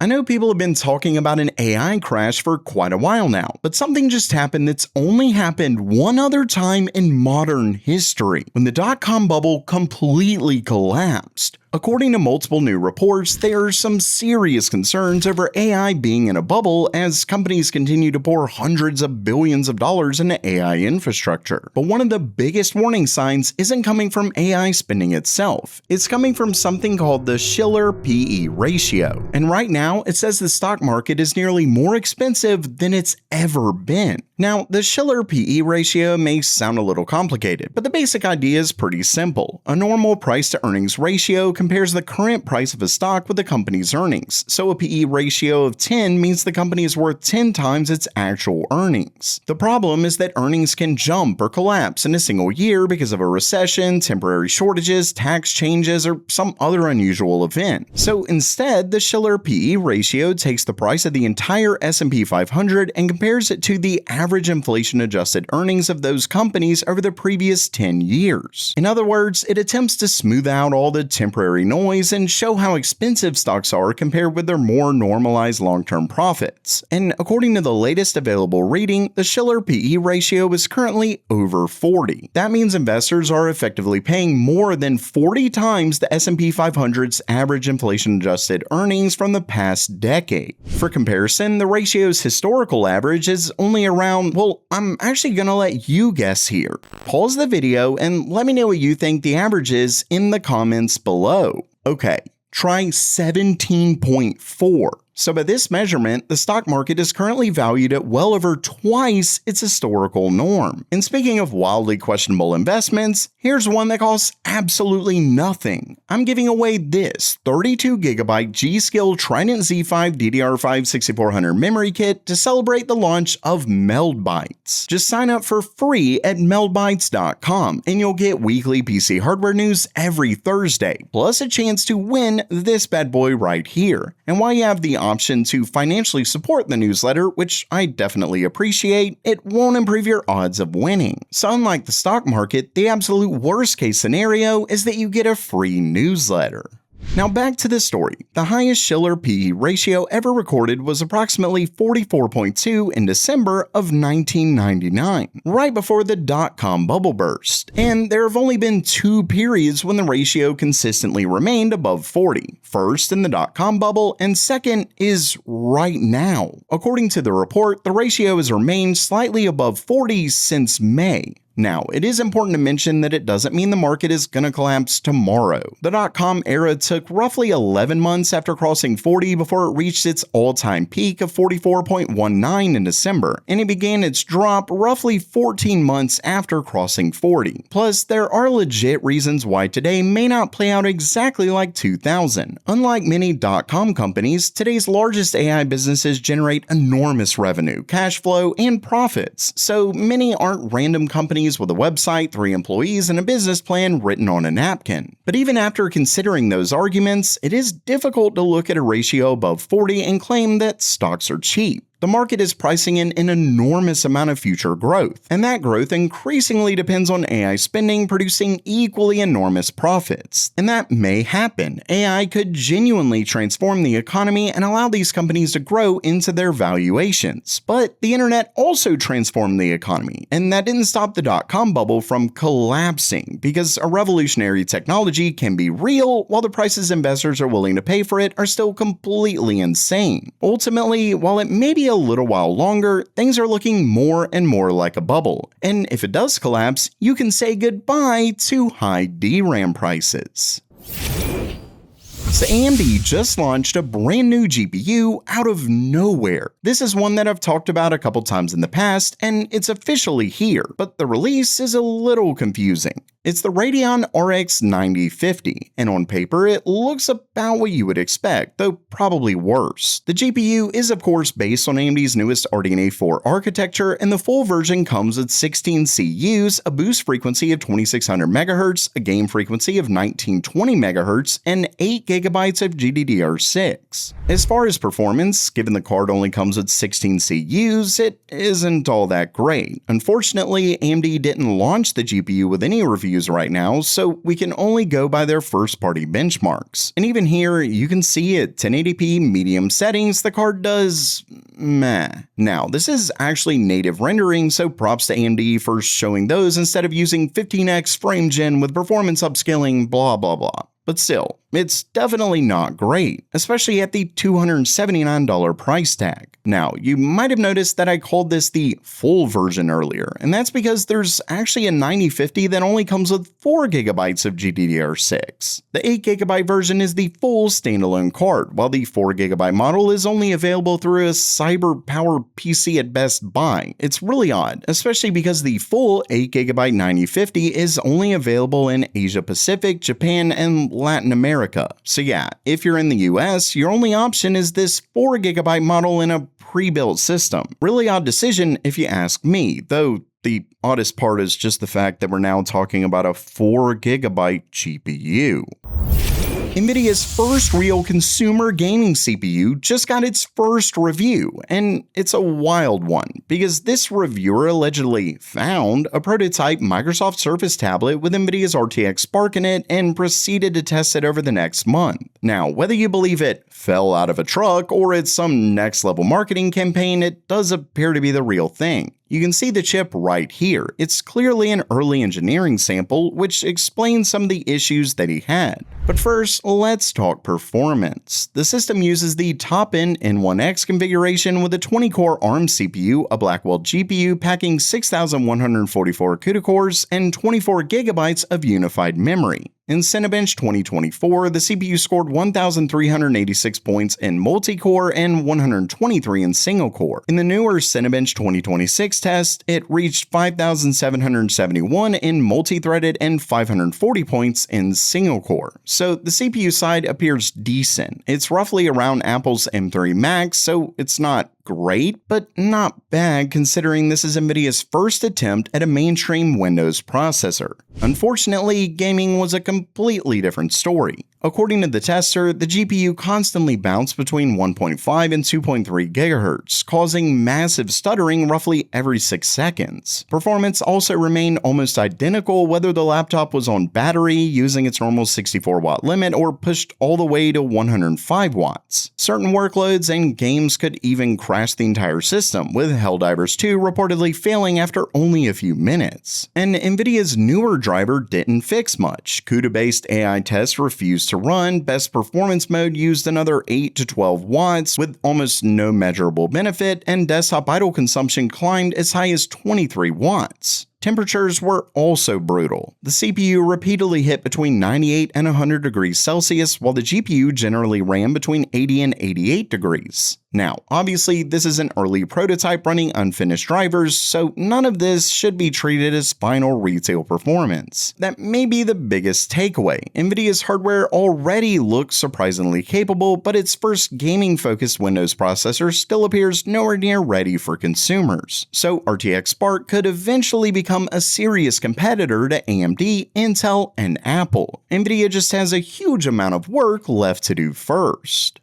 I know people have been talking about an AI crash for quite a while now, but something just happened that's only happened one other time in modern history, when the dot-com bubble completely collapsed. According to multiple new reports, there are some serious concerns over AI being in a bubble as companies continue to pour hundreds of billions of dollars into AI infrastructure. But one of the biggest warning signs isn't coming from AI spending itself. It's coming from something called the Shiller PE ratio. And right now, it says the stock market is nearly more expensive than it's ever been. Now, the Shiller PE ratio may sound a little complicated, but the basic idea is pretty simple. A normal price to earnings ratio compares the current price of a stock with the company's earnings, so a PE ratio of 10 means the company is worth 10 times its actual earnings. The problem is that earnings can jump or collapse in a single year because of a recession, temporary shortages, tax changes, or some other unusual event. So instead, the Shiller PE ratio takes the price of the entire S&P 500 and compares it to the average inflation-adjusted earnings of those companies over the previous 10 years. In other words, it attempts to smooth out all the temporary noise and show how expensive stocks are compared with their more normalized long-term profits. And according to the latest available reading, the Shiller PE ratio is currently over 40. That means investors are effectively paying more than 40 times the S&P 500's average inflation-adjusted earnings from the past decade. For comparison, the ratio's historical average is only around, well, I'm actually gonna let you guess here. Pause the video and let me know what you think the average is in the comments below. Okay, try 17.4. So by this measurement, the stock market is currently valued at well over twice its historical norm. And speaking of wildly questionable investments, here's one that costs absolutely nothing. I'm giving away this 32GB G.Skill Trident Z5 DDR5 6400 memory kit to celebrate the launch of Meldbytes. Just sign up for free at meldbytes.com and you'll get weekly PC hardware news every Thursday, plus a chance to win this bad boy right here. And while you have the option to financially support the newsletter, which I definitely appreciate, it won't improve your odds of winning. So unlike the stock market, the absolute worst case scenario is that you get a free newsletter. Now back to the story. The highest Shiller PE ratio ever recorded was approximately 44.2 in December of 1999, right before the dot-com bubble burst. And there have only been two periods when the ratio consistently remained above 40. First in the dot-com bubble, and second is right now. According to the report, the ratio has remained slightly above 40 since May. Now, it is important to mention that it doesn't mean the market is gonna collapse tomorrow. The dot-com era took roughly 11 months after crossing 40 before it reached its all-time peak of 44.19 in December, and it began its drop roughly 14 months after crossing 40. Plus, there are legit reasons why today may not play out exactly like 2000. Unlike many dot-com companies, today's largest AI businesses generate enormous revenue, cash flow, and profits, so many aren't random companies with a website, 3 employees, and a business plan written on a napkin. But even after considering those arguments, it is difficult to look at a ratio above 40 and claim that stocks are cheap. The market is pricing in an enormous amount of future growth, and that growth increasingly depends on AI spending producing equally enormous profits. And that may happen. AI could genuinely transform the economy and allow these companies to grow into their valuations. But the internet also transformed the economy, and that didn't stop the dot-com bubble from collapsing, because a revolutionary technology can be real while the prices investors are willing to pay for it are still completely insane. Ultimately, while it may be a little while longer, things are looking more and more like a bubble. And if it does collapse, you can say goodbye to high DRAM prices. So AMD just launched a brand new GPU out of nowhere. This is one that I've talked about a couple times in the past, and it's officially here, but the release is a little confusing. It's the Radeon RX 9050, and on paper it looks about what you would expect, though probably worse. The GPU is of course based on AMD's newest RDNA 4 architecture, and the full version comes with 16 CUs, a boost frequency of 2600 MHz, a gain frequency of 1920 MHz, and 8 GB of GDDR6. As far as performance, given the card only comes with 16 CUs, it isn't all that great. Unfortunately, AMD didn't launch the GPU with any review GPUs right now, so we can only go by their first-party benchmarks. And even here, you can see at 1080p medium settings, the card does meh. Now, this is actually native rendering, so props to AMD for showing those instead of using 15x frame gen with performance upscaling, blah blah blah. But still, it's definitely not great, especially at the $279 price tag. Now, you might have noticed that I called this the full version earlier, and that's because there's actually a 9050 that only comes with 4GB of GDDR6. The 8GB version is the full standalone card, while the 4GB model is only available through a cyber power PC at Best Buy. It's really odd, especially because the full 8GB 9050 is only available in Asia Pacific, Japan, and Latin America. So yeah, if you're in the US, your only option is this 4GB model in a pre-built system. Really odd decision if you ask me, though the oddest part is just the fact that we're now talking about a 4GB GPU. Nvidia's first real consumer gaming CPU just got its first review, and it's a wild one, because this reviewer allegedly found a prototype Microsoft Surface tablet with Nvidia's RTX Spark in it and proceeded to test it over the next month. Now, whether you believe it fell out of a truck or it's some next-level marketing campaign, it does appear to be the real thing. You can see the chip right here. It's clearly an early engineering sample, which explains some of the issues that he had. But first, let's talk performance. The system uses the top-end N1X configuration with a 20-core ARM CPU, a Blackwell GPU packing 6,144 CUDA cores, and 24 GB of unified memory. In Cinebench 2024, the CPU scored 1,386 points in multi-core and 123 in single-core. In the newer Cinebench 2026 test, it reached 5,771 in multi-threaded and 540 points in single-core. So the CPU side appears decent. It's roughly around Apple's M3 Max, so it's not great, but not bad considering this is Nvidia's first attempt at a mainstream Windows processor. Unfortunately, gaming was a completely different story. According to the tester, the GPU constantly bounced between 1.5 and 2.3 GHz, causing massive stuttering roughly every 6 seconds. Performance also remained almost identical whether the laptop was on battery using its normal 64-watt limit or pushed all the way to 105 watts. Certain workloads and games could even crash the entire system, with Helldivers 2 reportedly failing after only a few minutes. And Nvidia's newer driver didn't fix much. CUDA-based AI tests refused to run, best performance mode used another 8 to 12 watts with almost no measurable benefit, and desktop idle consumption climbed as high as 23 watts. Temperatures were also brutal. The CPU repeatedly hit between 98 and 100 degrees Celsius, while the GPU generally ran between 80 and 88 degrees. Now, obviously, this is an early prototype running unfinished drivers, so none of this should be treated as final retail performance. That may be the biggest takeaway. Nvidia's hardware already looks surprisingly capable, but its first gaming-focused Windows processor still appears nowhere near ready for consumers. So RTX Spark could eventually become a serious competitor to AMD, Intel, and Apple. Nvidia just has a huge amount of work left to do first.